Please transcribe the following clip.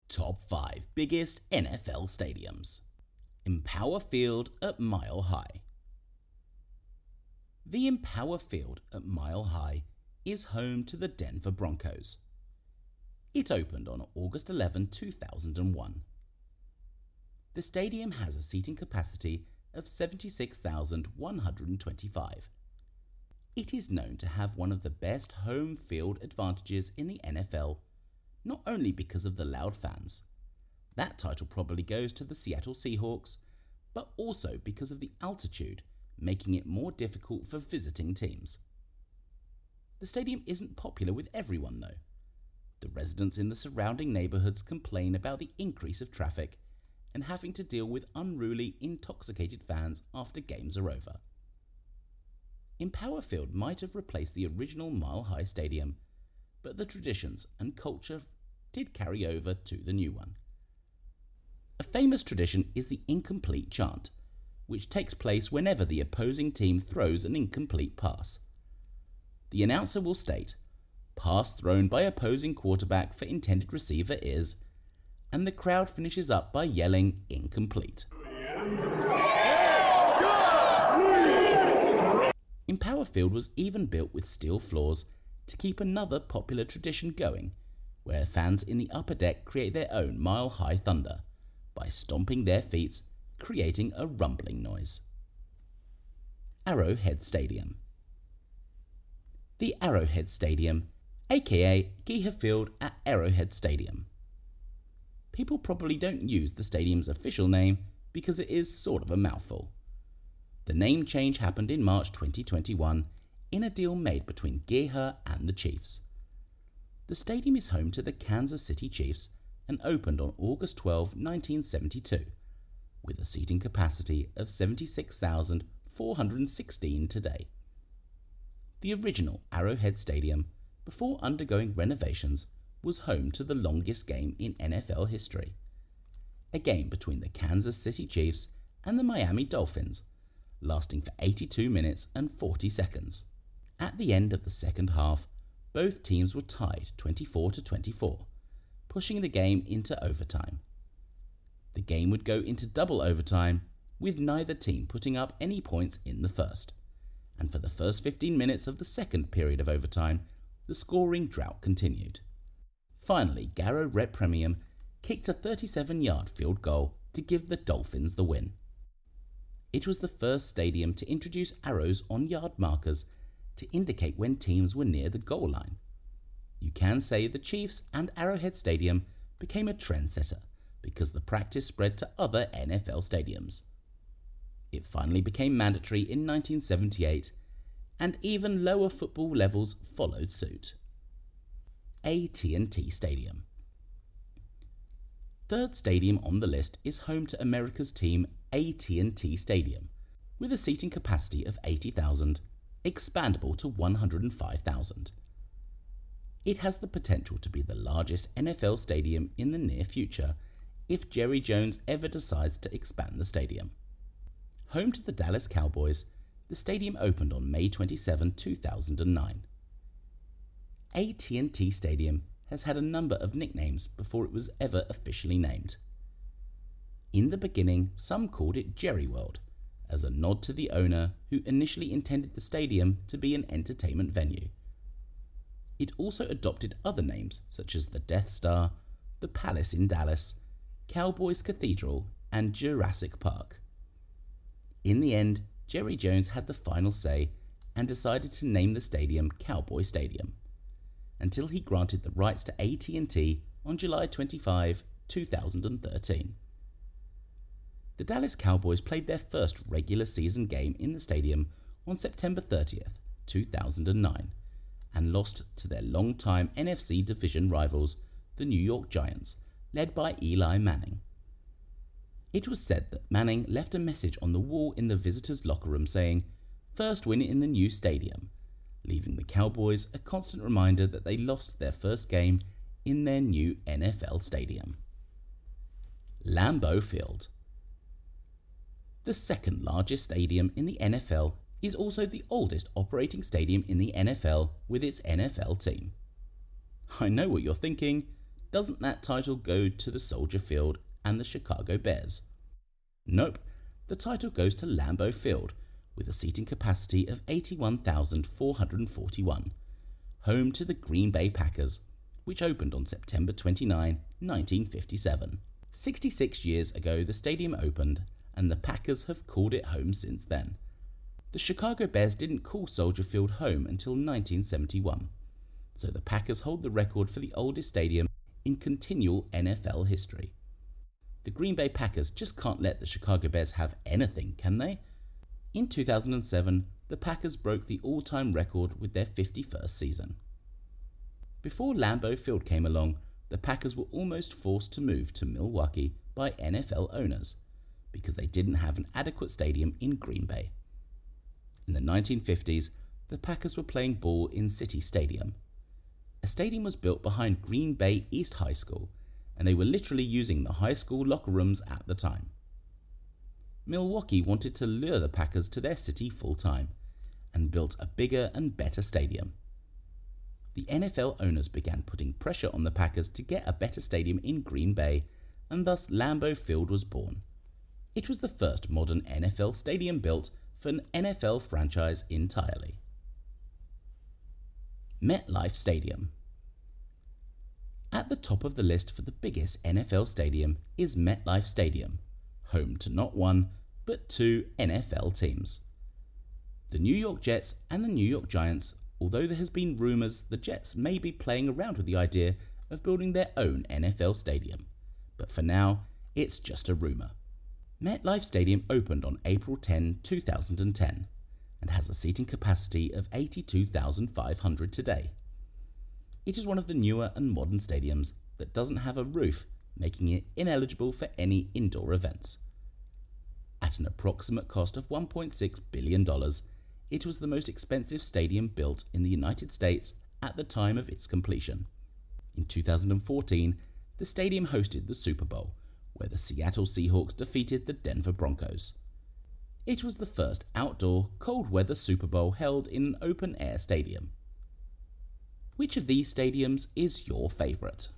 Top 5 biggest NFL stadiums. Empower Field at Mile High. The Empower Field at Mile High is home to the Denver Broncos. It opened on August 11, 2001. The stadium has a seating capacity of 76,125. It is known to have one of the best home field advantages in the NFL, not only because of the loud fans. That title probably goes to the Seattle Seahawks, but also because of the altitude, making it more difficult for visiting teams. The stadium isn't popular with everyone though. The residents in the surrounding neighborhoods complain about the increase of traffic and having to deal with unruly, intoxicated fans after games are over. Empower Field might have replaced the original Mile High Stadium, but the traditions and culture did carry over to the new one. A famous tradition is the incomplete chant, which takes place whenever the opposing team throws an incomplete pass. The announcer will state, "Pass thrown by opposing quarterback for intended receiver is," and the crowd finishes up by yelling incomplete. Empower Field was even built with steel floors to keep another popular tradition going, where fans in the upper deck create their own mile-high thunder by stomping their feet, creating a rumbling noise. Arrowhead Stadium. The Arrowhead Stadium, aka Geher Field at Arrowhead Stadium. People probably don't use the stadium's official name because it is sort of a mouthful. The name change happened in March 2021 in a deal made between Geher and the Chiefs. The stadium is home to the Kansas City Chiefs and opened on August 12, 1972, with a seating capacity of 76,416 today. The original Arrowhead Stadium, before undergoing renovations, was home to the longest game in NFL history, a game between the Kansas City Chiefs and the Miami Dolphins, lasting for 82 minutes and 40 seconds. At the end of the second half, both teams were tied 24-24, pushing the game into overtime. The game would go into double overtime, with neither team putting up any points in the first, and for the first 15 minutes of the second period of overtime, the scoring drought continued. Finally, Garrow Rep Premium kicked a 37-yard field goal to give the Dolphins the win. It was the first stadium to introduce arrows on yard markers to indicate when teams were near the goal line. You can say the Chiefs and Arrowhead Stadium became a trendsetter because the practice spread to other NFL stadiums. It finally became mandatory in 1978, and even lower football levels followed suit. AT&T Stadium. Third stadium on the list is home to America's team AT&T Stadium, with a seating capacity of 80,000, expandable to 105,000. It has the potential to be the largest NFL stadium in the near future if Jerry Jones ever decides to expand the stadium. Home to the Dallas Cowboys, the stadium opened on May 27, 2009. AT&T Stadium has had a number of nicknames before it was ever officially named. In the beginning, some called it Jerry World, as a nod to the owner who initially intended the stadium to be an entertainment venue. It also adopted other names such as the Death Star, the Palace in Dallas, Cowboys Cathedral, and Jurassic Park. In the end, Jerry Jones had the final say and decided to name the stadium Cowboy Stadium, until he granted the rights to AT&T on July 25, 2013. The Dallas Cowboys played their first regular season game in the stadium on September 30th, 2009, and lost to their longtime NFC division rivals, the New York Giants, led by Eli Manning. It was said that Manning left a message on the wall in the visitors' locker room saying, "First win in the new stadium," leaving the Cowboys a constant reminder that they lost their first game in their new NFL stadium. Lambeau Field. The second largest stadium in the NFL is also the oldest operating stadium in the NFL with its NFL team. I know what you're thinking. doesn't that title go to the Soldier Field and the Chicago Bears? Nope, the title goes to Lambeau Field, with a seating capacity of 81,441, home to the Green Bay Packers, which opened on September 29, 1957. 66 years ago the stadium opened, and the Packers have called it home since then. The Chicago Bears didn't call Soldier Field home until 1971, so the Packers hold the record for the oldest stadium in continual NFL history. The Green Bay Packers just can't let the Chicago Bears have anything, can they? In 2007, the Packers broke the all-time record with their 51st season. Before Lambeau Field came along, the Packers were almost forced to move to Milwaukee by NFL owners because they didn't have an adequate stadium in Green Bay. In the 1950s, the Packers were playing ball in City Stadium. A stadium was built behind Green Bay East High School, and they were literally using the high school locker rooms at the time. Milwaukee wanted to lure the Packers to their city full-time and built a bigger and better stadium. The NFL owners began putting pressure on the Packers to get a better stadium in Green Bay, and thus Lambeau Field was born. It was the first modern NFL stadium built for an NFL franchise entirely. MetLife Stadium. At the top of the list for the biggest NFL stadium is MetLife Stadium, home to not one, but two NFL teams. The New York Jets and the New York Giants, although there has been rumours the Jets may be playing around with the idea of building their own NFL stadium, but for now, it's just a rumour. MetLife Stadium opened on April 10, 2010, and has a seating capacity of 82,500 today. It is one of the newer and modern stadiums that doesn't have a roof, making it ineligible for any indoor events. At an approximate cost of $1.6 billion, it was the most expensive stadium built in the United States at the time of its completion. In 2014, the stadium hosted the Super Bowl, where the Seattle Seahawks defeated the Denver Broncos. It was the first outdoor, cold-weather Super Bowl held in an open-air stadium. Which of these stadiums is your favourite?